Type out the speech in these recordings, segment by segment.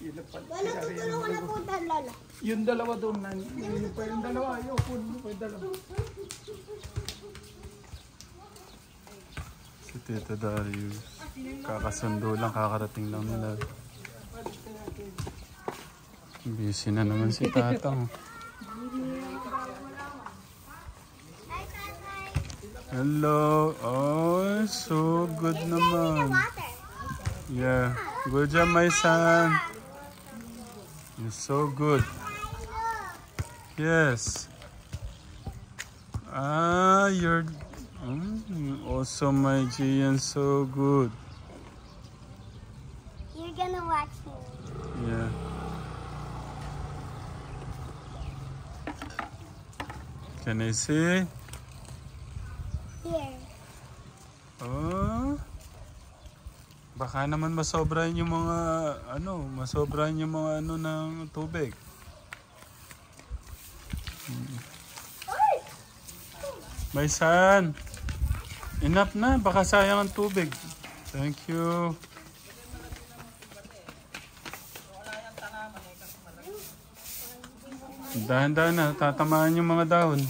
Yun na pala. Lalo, tutulungan na po tayo, Lalo. Yung dalawa doon na. Yung pa yung dalawa. Ayaw po yung dalawa. Si Tita Darius. Kakasundo lang, kakarating lang nila. Busy na naman si Tatang. Hello. Oh, so good naman. Yeah. Good job, my son. You're so good. Yes. Ah, you're also my Gian, so good. You're gonna watch me. Yeah. Can I see? Here. Oh. Baka naman masobrahan yung mga masobrahan yung mga ng tubig. My son. Enough na, baka sayang ang tubig. Thank you. Dahan-dahan na, tatamaan yung mga dahon.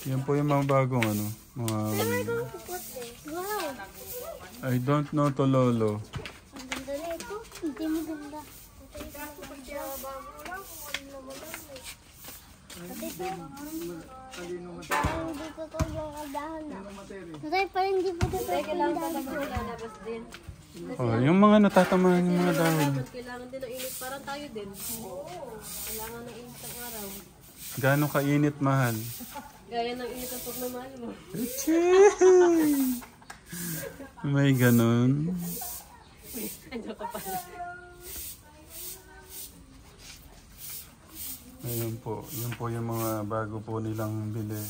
Yan po yung mga bagong mga... I don't know to Lolo. Ang ganda na ito. Hindi mo ganda. Parang hindi ko to yung agahan na. Tatay, parang hindi po ito yung lalabas din. Oh, yung mga natatamaan yung mga dahon. Kailangan din ng init. Parang tayo din. Kailangan ng init ang araw. Gaano kainit, mahal? Gaya ng init ang pagmamahal mo. May ganun. Ano ka pala? Ayun po. Yun po yung mga bago po nilang bili.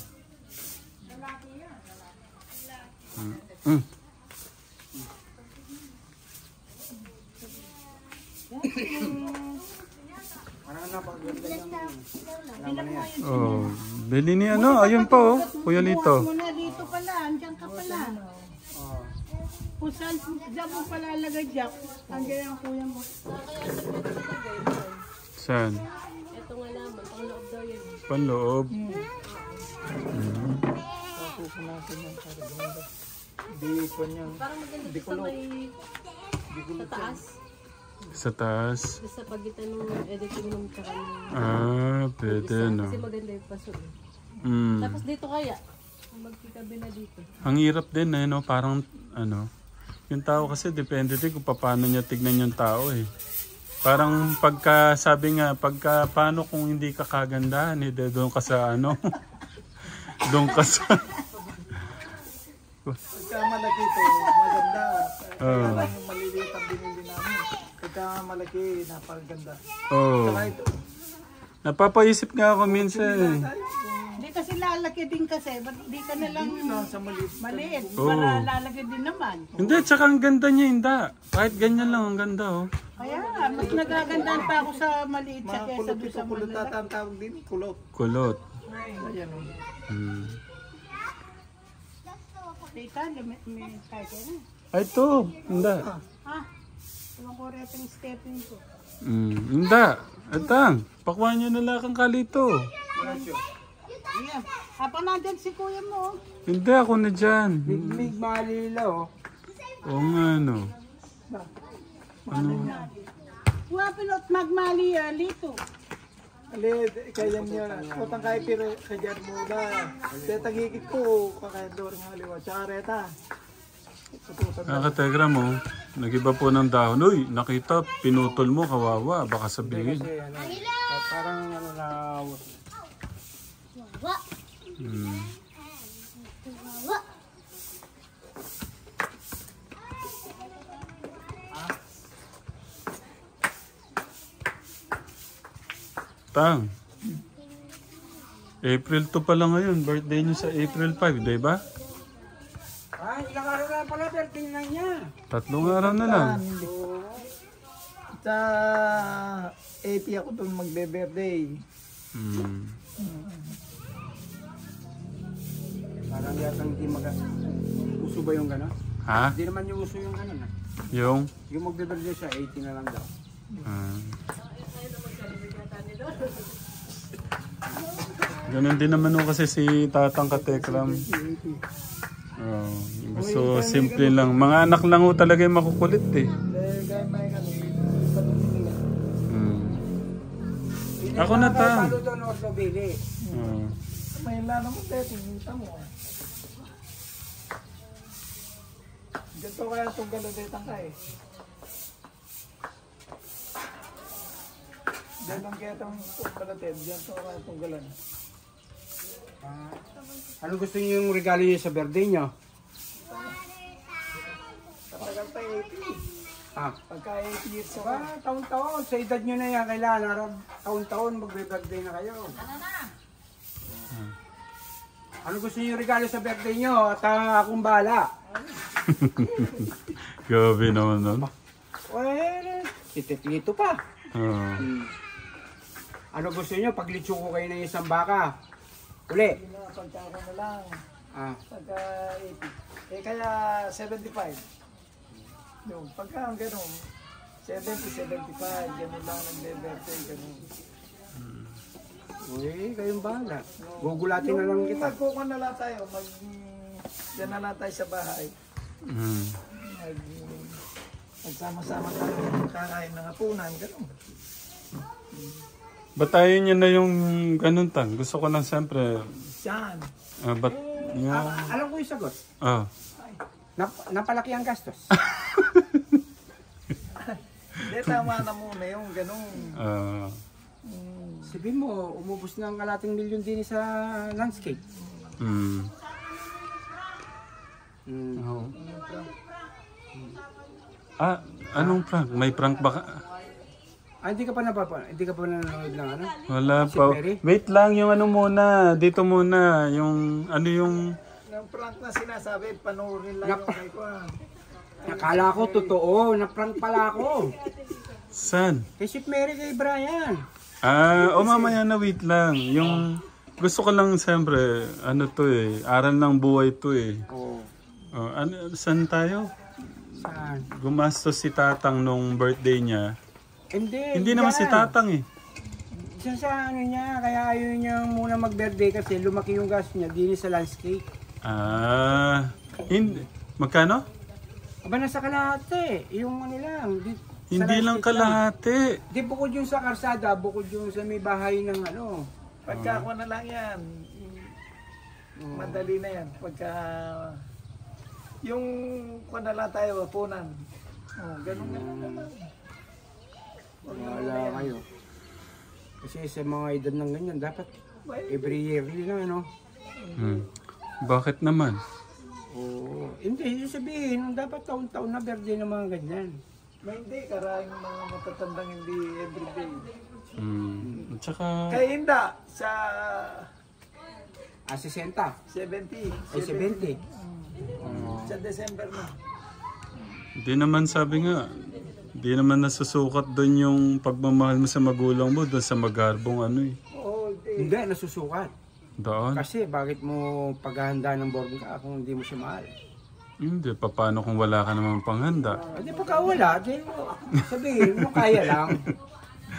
Oh, bili ni ayun po, Kuya Lito. Muna dito pala, andyan ka pala. Kung saan, dyan mo pala lagay dyan. Andyan ang kuya mo. Saan? Ito nga naman, pangloob daw yan. Panloob. Parang maganda sa may... sa taas. Sa taas. Sa pagitan ng editing ng tsaka ng... Ah, pwede no. Kasi maganda yung paso eh. Tapos dito kaya, magkikabi na dito. Ang hirap din no? Parang yung tao kasi depende din kung paano niya tignan yung tao eh. Parang sabi nga, paano kung hindi ka kagandahan eh, doon ka sa doon ka sa... Pagka malaki ito, maganda. Kaya lang yung maliliit ang binili namin. Pagka malaki, napakaganda. Oh. Saka ito. Napapaisip nga ako minsan eh. Hindi kasi lalaki din kasi. Ba't di ka na lang Nasa maliit. maliit? Oo. Para lalaki din naman. Hindi, tsaka ang ganda niya, hindi. Kahit ganyan lang, ang ganda oh. Kaya nga, mas nagagandaan pa ako sa maliit sa Mga kesa kulot doon ito, sa kulot malalaki. ang tawag din, kulot. Kulot. Ayan o. Tita, may kaya na. Ay, ito. Hindi. Ha? Ilang ko rin yung stepping ko. Hindi. Atang, pakuha niyo na lang ang kalito. Ayan. Habang nandyan si kuya mo. Hindi, ako na dyan. Big malila o. Oo nga, Kuha pinot magmali lito. Ali, kaya niya, utang kayo pero kadyar mo na. Kaya tagigit ko, kakaya doon ng haliwa. Tsaka reta. Nakategra mo, nagiba po ng dahon. Uy, nakita, pinutol mo, kawawa. Baka sabihin. Kasi parang na... Tang. April 2 pa lang ngayon. Birthday niyo sa April 5, di ba? Ay, ilang araw na pala, birthday na niya. 3 araw na lang. Sa 80 ako doon magbe-birthday. Parang yata hindi puso ba yung gano'n? Ha? Hindi naman yung uso yung ano na. Yung? Yung magbe-birthday siya, 80 na lang daw. Ah. Ganun din naman kasi si Tatang Katekram. Oh, gusto simple lang. Mga anak lang ho talaga yung makukulit eh. Kaya may kami, panunila. Ako na ta. Palo doon, Orlo Bili. Oh. May lana mo tayo, tingita mo. Dito kaya itong galodetang ka eh. Diyan lang kaya itong palatin, diyan to kaya itong galan. Ano gusto niyo yung regalo niyo sa birthday niyo? Katagal pa 80. Ah, Pagka 80 years old. taon-taon. Sa edad niyo na yan, kailangan. Taon-taon magbe-birthday na kayo. Ano gusto niyo yung regalo sa birthday niyo? At akong bahala. Grabe naman nun. Well, titito pa. Oh. Ano gusto niyo? Paglitsyo ko kayo ng isang baka. Uli. Hindi na pagka ako na lang. Ah, Pagka 80. Eh kaya 75. Yung pagka ang ganun. 70, 75. Ganun lang nagbe-birthday. Ganun. uy, kayong bahala. Gugulatin na lang kita. Magkukuha na lang tayo. Diyan na lang tayo sa bahay. Mm. Magsama-sama tayo. Kakain ng hapunan. Ganun. Batayin niyo na yung ganun tan. Gusto ko lang siyempre. Saan? Yung... Alam ko yung sagot. Oh. Napalaki ang gastos. Hindi, tama na muna yung ganun. Sabihin mo, umubos ng kalating milyon din sa landscape. Mm. Mm. Ah, anong prank? May prank ba ka? Hindi ka pa nanonood ng ano? Wala Si pa. Perry? Wait lang, yung ano muna. Dito muna. Yung ano yung... Yung prank na sinasabi, panoorin lang yung kay ko. Nakala ko totoo, na-prank pala ako. Saan? Kay si Mary, kay Brian. Ah, mamaya na wait lang. Yung gusto ko lang siyempre, ano to eh, aral ng buhay to eh. Oh, Oh, ano, saan tayo? saan? Gumastos si Tatang nung birthday niya. Hindi naman si dyan. Tatang eh. Diyan sa ano niya, kaya ayaw niya muna mag-birthday kasi lumaki yung gas niya, din sa landscape. Ah, hindi. Magkano? Aba, nasa kalahati. Yung ano lang. Hindi lang kalahati. Di bukod yung sa karsada, bukod yung sa may bahay ng ano. Pagka ako na lang yan. Madali na yan. Pagka... Yung kuha na lang tayo, hapunan. Oh, ganun na lang. Wala kayo. Kasi sa mga edad ng ganyan, dapat every yearly na ano. Hmm. Bakit naman? Oo. Hindi, yung sabihin, dapat taon-taon na birthday ng mga ganyan. May hindi, karayang mga matatandang hindi everyday. At saka... Kaya hindi, sa 60. 70. Ay, 70. Sa December na. Di naman sabi nga, di naman nasusukat doon yung pagmamahal mo sa magulang mo doon sa magarbong ano eh. Oo, Hindi, nasusukat. Doon? Kasi bakit mo paghahanda ng borga kung hindi mo siya mahal? Hindi, paano kung wala ka naman panghanda? Hindi pagka wala, di sabihin mo kaya lang.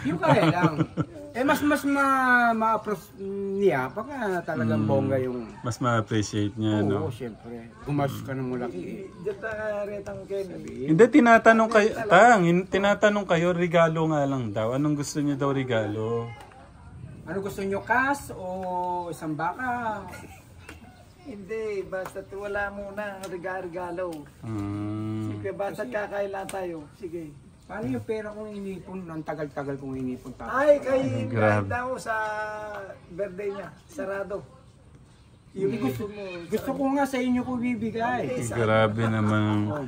Yung kaya lang. Eh mas ma-approach niya pagka talagang bongga yung... Mas ma-appreciate niya, Oo, no? siyempre. Gumastos ka ng mulaki eh. Diyan tayo retang Kennedy. Hindi, tinatanong kayo, regalo nga lang daw. Anong gusto niyo daw regalo? Ano gusto nyo, cash o isang baka? Hindi, basta wala muna regalo. Hmm. Sige, basta kakailan tayo. Sige. Paano yung pera kong inipon? Ang tagal-tagal kong inipon. Ay, kay Grabe. daw sa birthday niya, sarado. Yung Gusto ko nga sa inyo ko bibigay. Grabe naman.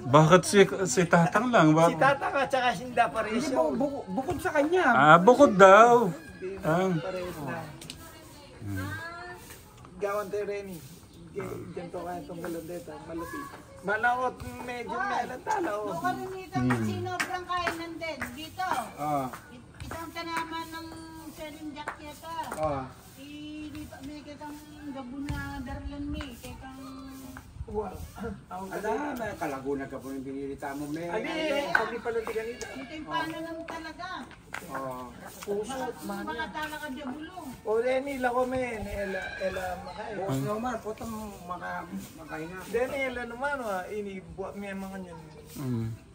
Bakit si Tatang lang? si Tata ka, tsaka Sinda pares Hindi yun. bukod sa kanya. Ah, bukod daw. Hindi pares na. Gawan tayo Renny. Diyan to kaya itong galondeta, malapit. Malawot, medyo melatala oh. Karamitan ng sinobrang kainan din. Dito. Ah, Itang tanaman ng serinjak yata. ah. May kitang gabo na darlan mi. Kaya kang Wow. Ako Ala, may kalaguna ka po yung binilita mo. May, Abi pala di ganito. Yung paano lang talaga. oh, Puso, man. Mga talaga dyan bulong. O Denny, lako men. Ela makay. bukas naman, puto makahinga. Denny, ela naman ini buat may mga nyan.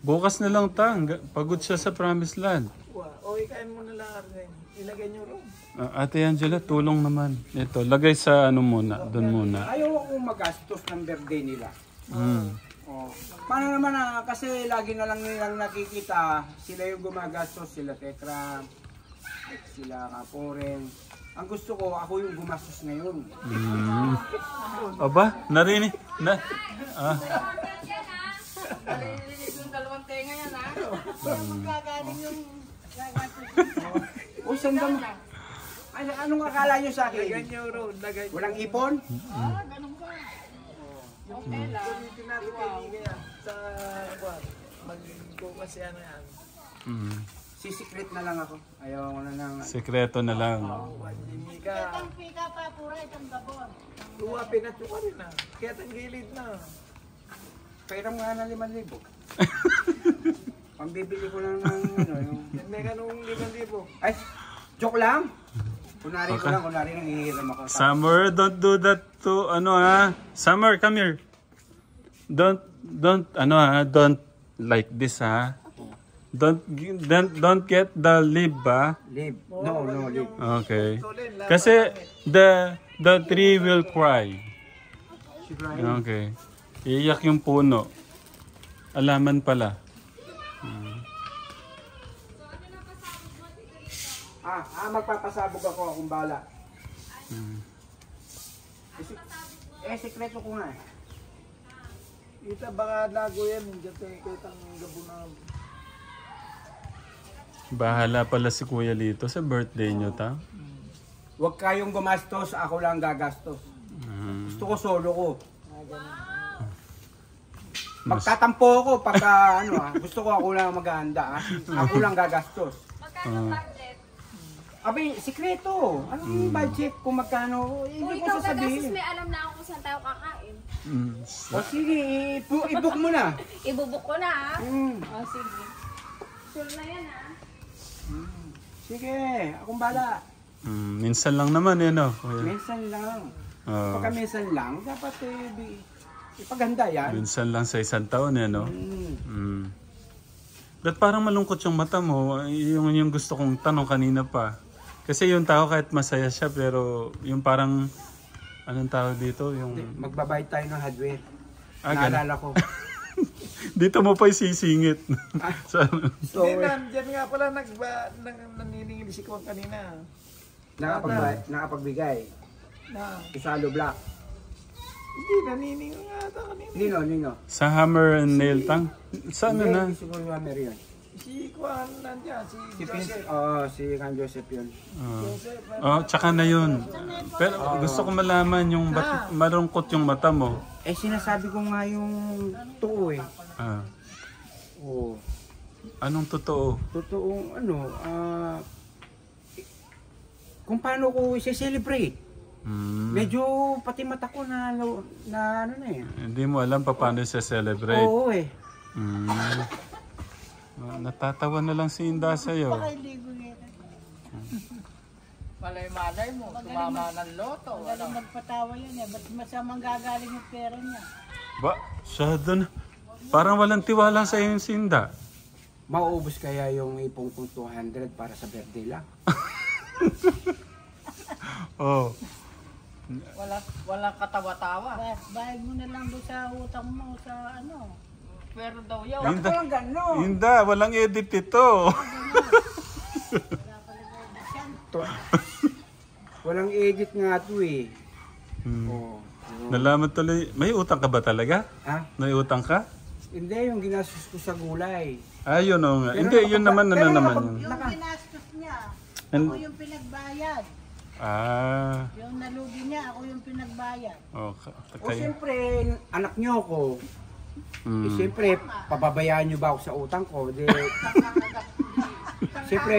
Bukas na lang tang. Pagod siya sa Promised Land. O ikain mo na lang rin. Ilagay nyo rin. Ate Angela, tulong naman. Ito, lagay sa ano muna. Doon muna. Ayaw akong magastos ng birthday nila. Oh. Paano naman kasi lagi na lang nilang nakikita, sila yung gumagastos, sila Tekra, sila Kaporen. Ang gusto ko, ako yung gumastos ngayon. Aba, narinig. Narinig yung dalawang tenga yan, ha? Magagaling yung Uy, sanda mo. Ay, anong akala nyo sa Lagay akin? nyo rin. Lagay nyo. Walang ipon? Okay lang. Ulitin natin kaya sa buwan. Mag-bukas yan na yan. Sisikret na lang ako. Ayaw ko na lang. Sekreto na lang. Hindi ka. itang pika pa pura itong gabon. Luwa, pinatyo ka rin Kaya tang gilid na. Pairam nga na 5,000. Pambibili ko lang ng yung... May ganung 5,000. Ay, joke lang. Kunwari ko lang, kunwari nang hihiram ako. Summer, don't do that to Summer, come here. Don't don't like this Don't get the lip Leave. No, leave. Okay. Kasi the tree will cry. Okay. Iiyak yung puno. Alaman pala. Magpapasabog ako kung bala. Sikreto ko nga. Ita baka lago yan. Hindi kayo tang gabo na. Bahala pala si Kuya Lito sa birthday nyo, ta? Huwag kayong gumastos, ako lang gagastos. Gusto ko solo ko. Magtatampo ako pagka gusto ko ako lang maghahanda. Ako lang gagastos. Abi, sikreto. Anong budget kung magkano? Hindi ko sasabihin. may alam na ako kung saan tayo kakain. O sige, i-book mo na. Ibubuk ko na, ha? Oh, sige. Sure na yan, ha? Sige, akong bala. Minsan lang naman no? Kuya? Minsan lang. Oo. Pagka minsan lang, dapat ipaganda yan. Minsan lang sa isang taon no? Ba't parang malungkot yung mata mo? Yung gusto kong tanong kanina pa. Kasi yung tao kahit masaya siya pero yung parang anong tawag dito? Yung Magbabayad tayo ng hardware. ganun. Naalala ko. Dito mo pa isisingit. Sa Hindi na, dyan nga pala naniningil si Kwang kanina. Nakapagbigay. Na, Isalo Black. hindi, naniningil nga ata kanina. Nino. Sa hammer and nail tang? Saan na? Hindi, siguro yung Mary yun. Si Kwan nandiyan, si Joseph. Si Kan Joseph yun. Tsaka na yun. Pero gusto ko malaman yung ba't malungkot yung mata mo. Sinasabi ko nga yung totoo Oo. Anong totoo? Totoong kung paano ko i-celebrate. Medyo pati mata ko na Hindi mo alam pa paano siya celebrate. Oo Natatawa na lang si Inda sa'yo. Malay-malay mo, tumama ng loto. Magaling magpatawa yan eh. Ba't masamang gagaling yung pera niya? Ba? Siya doon. Parang walang tiwala sa iyo si Inda. Mauubos kaya yung ipong kong 200 para sa birthday lang? Oh. Walang katawa-tawa. Bayad mo na lang doon sa utang mo sa Pero daw yaw. Inda, Walang gano'n. Inda, walang edit ito. Walang edit nga ito eh. Oo. Nalaman tuloy. May utang ka ba talaga? Ha? May utang ka? Hindi, yung ginastos ko sa gulay. Yun o nga. Pero Hindi, yun naman pero naman. yung ginastos niya. And- Ako yung pinagbayad. Yung nalugi niya, ako yung pinagbayad. O Okay. siyempre, anak niyo ko. Siyempre, pababayaan niyo ba ako sa utang ko? Siyempre,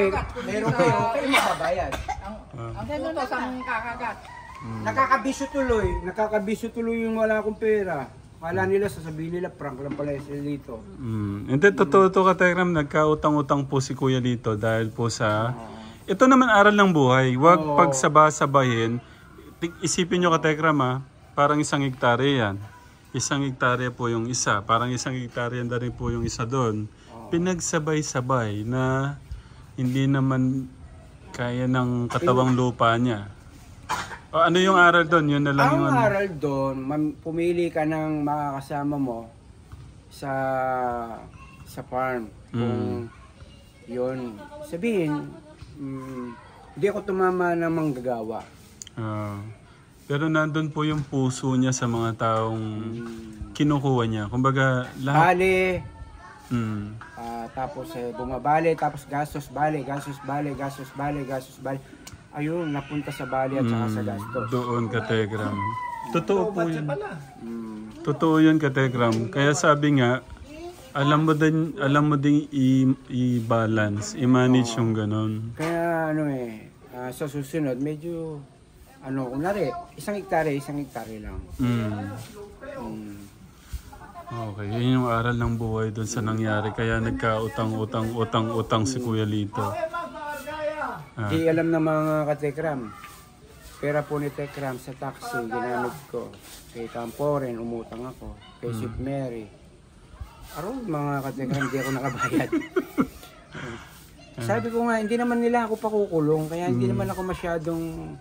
meron kayo mababayad. Ang putos ang kakagat. Nakakabisyo tuloy yung wala akong pera. Akala nila, sasabihin nila, prank lang pala sila dito. Hindi, totoo to Katekram, nagkautang-utang po si Kuya Lito dahil po sa... Ito naman aral ng buhay. Huwag pagsaba-sabahin. Isipin nyo Katekram parang 1 hektarya yan. 1 hektarya po yung isa. Parang 1 hektarya na rin po yung isa doon. Pinagsabay-sabay na hindi naman kaya ng katawang lupa niya. O, ano yung aral doon? Yun na lang yung Ang aral doon, pumili ka ng makakasama mo sa farm. Kung yun, sabihin, hindi ako tumama ng manggagawa. Pero nandun po yung puso niya sa mga taong kinukuha niya. Kumbaga, lahat... Bale, tapos bumabali, tapos gastos, bale. Ayun, napunta sa bali at saka sa gastos. Doon Katekram. Totoo po yun. Totoo yun Katekram. Kaya sabi nga, alam mo din i-balance, i-manage yung ganun. Kaya sa susunod, medyo, kunwari, 1 hektarya lang. Okay, yun yung aral ng buhay doon sa nangyari. Kaya nagka-utang si Kuya Lito. Di alam ng mga katekram. Pera po ni Tekram sa taxi, ginamit ko. Kay Tamporen, umutang ako. Kay Sweet Mary. Aron, mga katekram, di ako nakabayad. Sabi ko nga, hindi naman nila ako pakukulong. Kaya hindi naman ako masyadong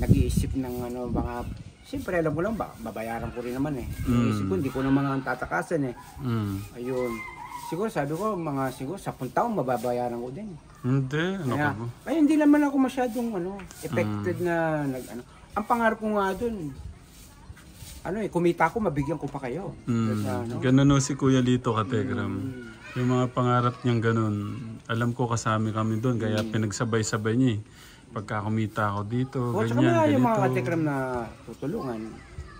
nag-iisip ng baka... Siyempre, alam ko lang ba, babayaran ko rin naman Iisip ko, hindi ko naman ang tatakasan Ayun. Siguro, sabi ko, siguro 10 taon mababayaran ko din. Hindi, Ay, hindi naman ako masyadong affected na Ang pangarap ko nga dun, kumita ako, mabigyan ko pa kayo. Ganun si Kuya Lito Katekram. Yung mga pangarap niyang ganun, alam ko kasama kami doon, kaya pinagsabay-sabay niya Pagka kumita ako dito, ganyan, ganito. Yung mga Katekram na tutulungan.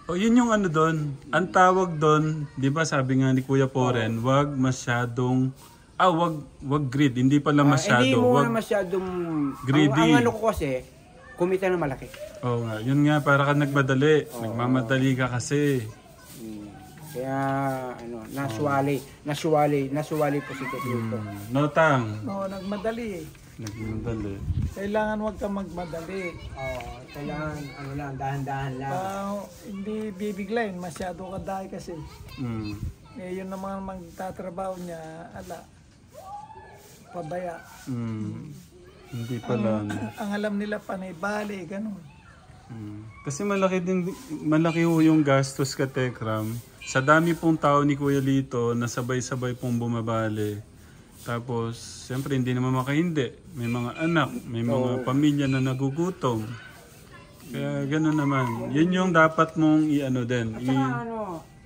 Yun yung doon. Ang tawag doon, di ba sabi nga ni Kuya Poren, wag masyadong... wag greed. Hindi pala masyado. Hindi mo na masyadong... Greedy. Ang ko kasi, kumita na malaki. Oo nga. Yun nga, para ka nagmadali. Nagmamadali ka kasi. Kaya, nasuwali po si Tito. Notang. Nagmadali Nagmadali. Kailangan huwag kang magmadali. Kailangan, dahan-dahan lang. Hindi bibiglayin. Masyado ka dahil kasi. Yun naman magtatrabaho niya, pabaya. Hindi pala. Ang alam nila panay bali, ganun. Kasi malaki ho yung gastos Katekram. Sa dami pong tao ni Kuya Lito na sabay-sabay pong bumabali. Tapos, siyempre hindi naman makahindi. May mga anak, may mga pamilya na nagugutom. Kaya gano'n naman. Yun yung dapat mong din.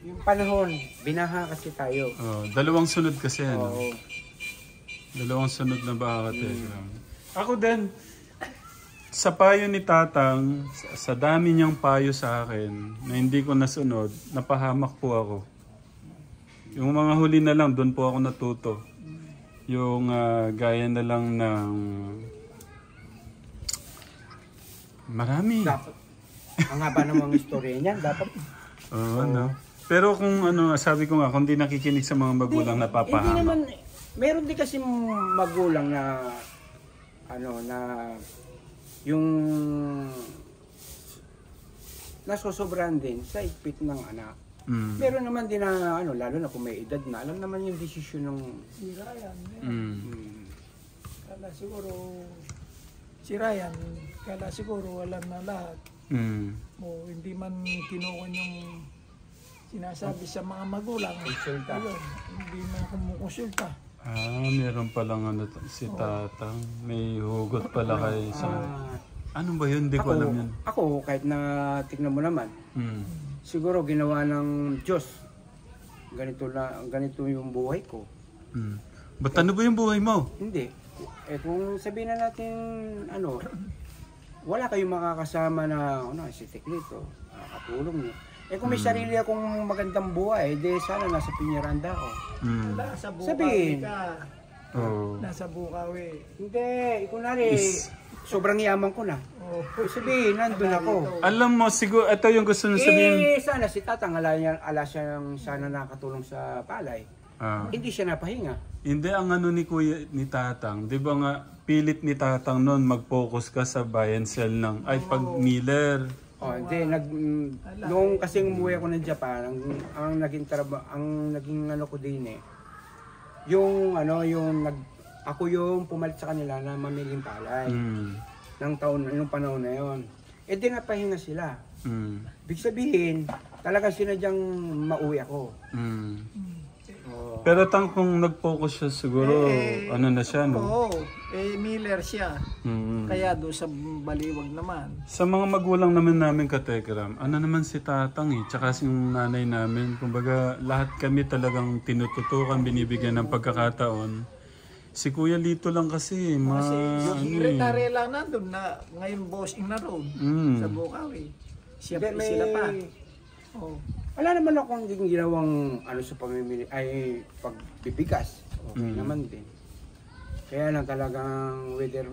Yung panahon, binaha kasi tayo. 2 sunod kasi Oo. 2 sunod na baka Katekram. Ako din, sa payo ni Tatang, sa dami niyang payo sa akin, na hindi ko nasunod, napahamak po ako. Yung mga huli na lang, doon po ako natuto. Yung gaya na lang ng... Marami. Dapat. Ang haba namang istorya niyan, dapat. Oo. Pero kung sabi ko nga, kung di nakikinig sa mga magulang, napapahamak. Hindi naman, meron din kasi magulang na, na, yung, nasusobran din sa ipit ng anak. Meron naman din na, lalo na kung may edad na, alam naman yung desisyon ng... Si Ryan, kala siguro, alam na lahat. Hindi man kinuha yung sinasabi sa mga magulang. Konsulta. Ayun, hindi man kumukonsulta. Meron palang si Tatang. May hugot pala kay sa... Ano ba yun? Hindi ko alam yun. Ako, kahit na tignan mo naman, siguro ginawa ng Diyos. Ganito yung buhay ko. Ba't ano ba yung buhay mo? Hindi. Kung sabihin na natin, wala kayong makakasama na, si Teklito, nakakatulong niyo. Kung may sarili akong magandang buhay, sana nasa Piñaranda ako. Wala sa buhay Sabihin. ka. Oo. Nasa Bukawi. Hindi, kunwari, sobrang yaman ko na. Oh. Sabihin, nandun ako. Alam mo, siguro, ito yung gusto nyo sabihin. Sana si Tatang, ala siya ng sana nakatulong sa palay. Ah. Hindi siya napahinga. Hindi, ang ano ni Kuya, ni Tatang, di ba nga, pilit ni Tatang noon, mag-focus ka sa buy and sell ng, ay, pag Miller. Hindi, noong kasi umuwi ako ng Japan, ang naging ano ko din ako yung pumalit sa kanila na mamiling palay. Ng yung panahon na yon. Di napahinga sila. Big sabihin, talagang sinadyang mauwi ako. Pero kung nag-focus siya siguro, ano na siya, no? Oo, Miller siya. Kaya doon sa baliwag naman. Sa mga magulang naman namin katekram, ano naman si Tatang tsaka yung nanay namin, kumbaga lahat kami talagang tinututukan, binibigyan ng pagkakataon. Si Kuya Lito lang kasi, Yung secretary lang nandun na ngayon bossing na roon sa Bukawi. Sila pa. Oh. Wala naman akong ginawang sa pamimili, ay pagbibigas. Okay naman din. Kaya lang talagang weather,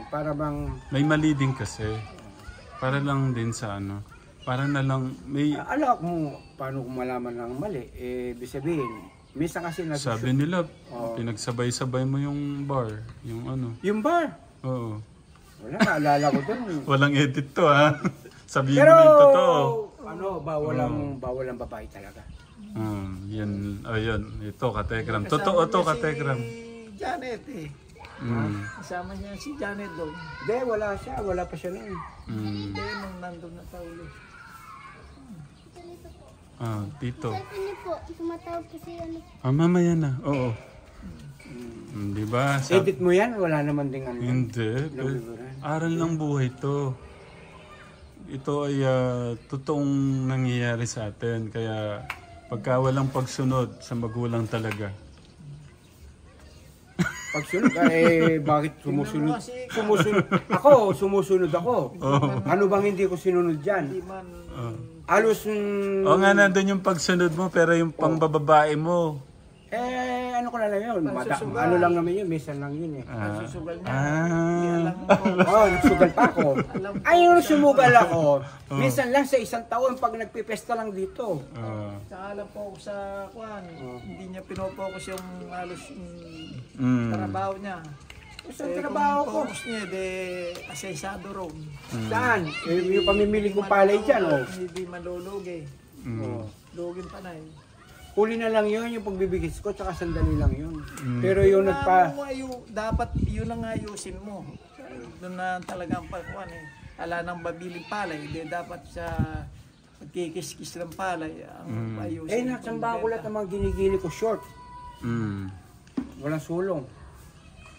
para bang... May mali din kasi. Para lang din sa para na lang, may... Alam mo, paano kung malaman ng mali? Ibig sabihin, minsan kasi sabi nila, pinagsabay-sabay mo yung bar, yung Yung bar? Oo. Wala, naalala ko doon. Walang edit to, ha? Sabihin mo yung totoo. Bawal ang babae talaga. Yan. Ito, katekram. Totoo to, katekram. Si Janet Kasama niya si Janet doon. Hindi, wala siya. Wala pa siya noon. Hindi, nung nandun na taulo. Tito. Sabi niyo po, tumatawag po si Mamaya na. Oo. Di ba? Edit mo yan? Wala naman ding Hindi. Aral ng buhay to. Ito ay totoong nangyayari sa atin. Kaya pagka walang pagsunod sa magulang talaga. Pagsunod? Bakit sumusunod? Sumusunod ako. Ano bang hindi ko sinunod dyan? Halos... nga, nandun yung pagsunod mo, pero yung pangbababae mo. Ano ko na lang yun? Ano lang naman yun? Minsan lang yun Nagsusugal niya. Nagsugal pa ako. Yung sumugal ako, minsan lang sa isang taon pag nagpipesta lang dito. Saka alam po sa hindi niya pinopokus yung halos trabaho niya. Sa trabaho ko. Focus niya, asensado roon. Saan? Yung pamimili ko palay dyan, Hindi malulugi. Lugin pa na Huli na lang yun, yung pagbibigis ko, tsaka sandali lang yun. Pero yung dapat yun ang ayusin mo. Doon na talagang pagkuhan Ala nang babiling palay, dapat sa pagkikis-kis ng palay ang ayusin. Nagsamba ko lahat ng mga ginigili ko short. Walang sulong.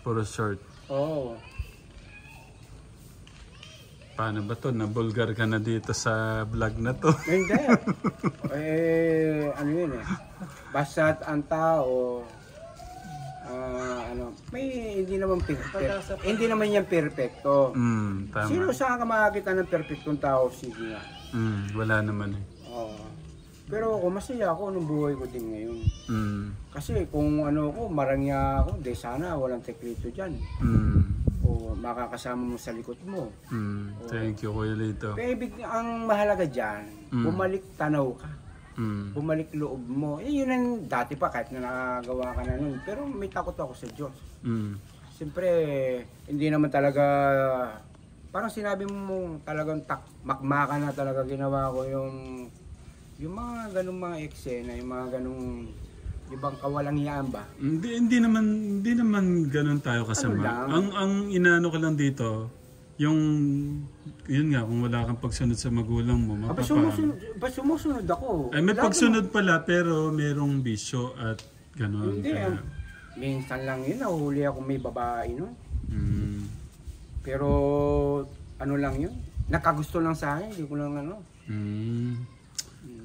Puro short. Oo. Paano ba to? Nabulgar ka na dito sa vlog na to. Hindi. Ano yun Basta't ang tao, may hindi naman perfect. Hindi naman yan perfecto. Tama. Sino saan ka makakita ng perfectong tao? Sige nga. Wala naman Pero ako, masaya ako nung buhay ko din ngayon. Kasi kung marangya ako, sana walang teklito dyan. O makakasama mo sa likod mo. Thank you, Kuya Lito. Pero ang mahalaga dyan, bumalik tanaw ka. Bumalik loob mo. Yun ang dati pa kahit na nakagawa ka na nun. Pero may takot ako sa Diyos. Siyempre, hindi naman talaga, parang sinabi mo talagang makmaka na talaga ginawa ko yung mga ganung mga eksena, yung mga ganung ibang kawalangyaan ba? Hindi naman ganun tayo kasama. Ang inaano ko lang dito, yun nga, kung wala kang pagsunod sa magulang mo, sumusunod ako. Ay, may pagsunod pala, pero merong bisyo at ganun. Hindi, minsan lang yun, nahuli ako may babae nun. Pero, ano lang yun, nakagusto lang sa akin, hindi ko lang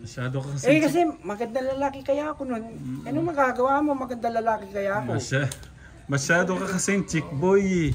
Masyado ka kasi... kasi maganda lalaki kaya ako nun. Ano magagawa mo, maganda lalaki kaya ako? Masyado ka kasing chick boy.